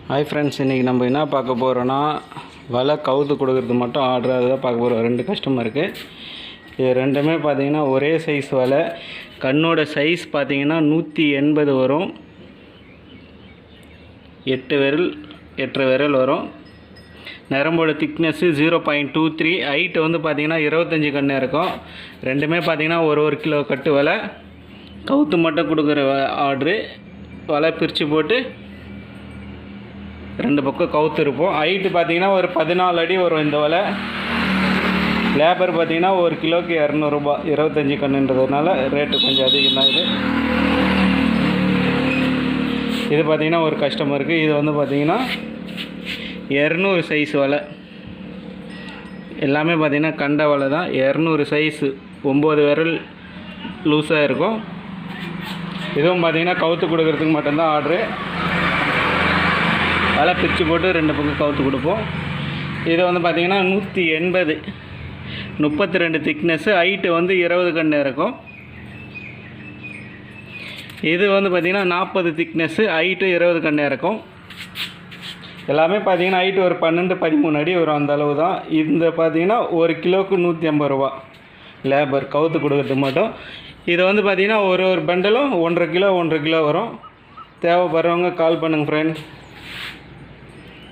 Hi friends, இன்றைக்கி நம்ம என்ன பார்க்க போகிறோன்னா வலை கவுத்து கொடுக்குறது மட்டும் ஆர்டர் அதுதான் பார்க்க போகிறோம். 2 கஸ்டமருக்கு. இது ரெண்டுமே பார்த்திங்கன்னா ஒரே சைஸ் வலை. கண்ணோட சைஸ் பார்த்திங்கன்னா 180 வரும். 8 விரல் வரும். நரம்போட திக்னஸ்ஸு 0.23. ஹைட்டு வந்து பார்த்திங்கன்னா 25 கன்று இருக்கும். ரெண்டுமே பார்த்திங்கன்னா ஒரு கிலோ கட்டு வலை. கவுத்து மட்டும் கொடுக்குற ஆர்டரு. வலை பிரித்து போட்டு 2 பக்கம் கவுத்து இருப்போம். ஹைட்டு பார்த்திங்கன்னா ஒரு 14 அடி வரும் இந்த வலை. லேபர் பார்த்திங்கன்னா 1 கிலோக்கு 200 ரூபா. 25 கன்றுன்றதுனால ரேட்டு கொஞ்சம் அதிகம் தான். இது பார்த்திங்கன்னா ஒரு கஸ்டமருக்கு. இது வந்து பார்த்திங்கன்னா 200 சைஸ் வலை. எல்லாமே பார்த்திங்கன்னா கண்ட வலை தான். 200 சைஸு 9 விரல் லூஸாக இருக்கும். இதுவும் பார்த்திங்கன்னா கவுத்து கொடுக்குறதுக்கு மட்டும்தான் ஆர்டரு. வலை பிரித்து போட்டு 2 பக்கம் கவுத்து கொடுப்போம். இது வந்து பார்த்திங்கன்னா 180, 32 திக்னஸ்ஸு. ஹைட்டு வந்து 20 கன்று இருக்கும். இது வந்து பார்த்திங்கன்னா 40 திக்னஸ்ஸு. ஹைட்டு 20 கன்று இருக்கும். எல்லாமே பார்த்திங்கன்னா ஹைட்டு ஒரு 12-13 அடி வரும். அந்த அளவு தான். இந்த பார்த்திங்கன்னா 1 கிலோவுக்கு 150 ரூபா லேபர் கவுத்து கொடுக்குறதுக்கு மட்டும். இது வந்து பார்த்திங்கன்னா ஒரு பண்டலும் 1.5 கிலோ வரும். தேவைப்படுறவங்க கால் பண்ணுங்கள் ஃப்ரெண்ட்.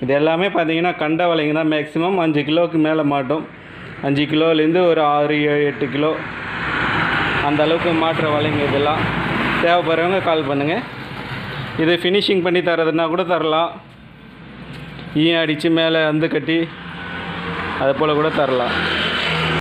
இது எல்லாமே பார்த்திங்கன்னா கண்ட வலைங்க தான். மேக்ஸிமம் 5 கிலோவுக்கு மேலே மாட்டோம். 5 கிலோலேருந்து ஒரு 6-8 கிலோ அந்த அளவுக்கு மாட்டுற வலைங்க இதெல்லாம். தேவைப்படுறவங்க கால் பண்ணுங்கள். இது ஃபினிஷிங் பண்ணி தரதுன்னா கூட தரலாம். ஈயம் அடித்து மேலே வந்து கட்டி அது போல் கூட தரலாம்.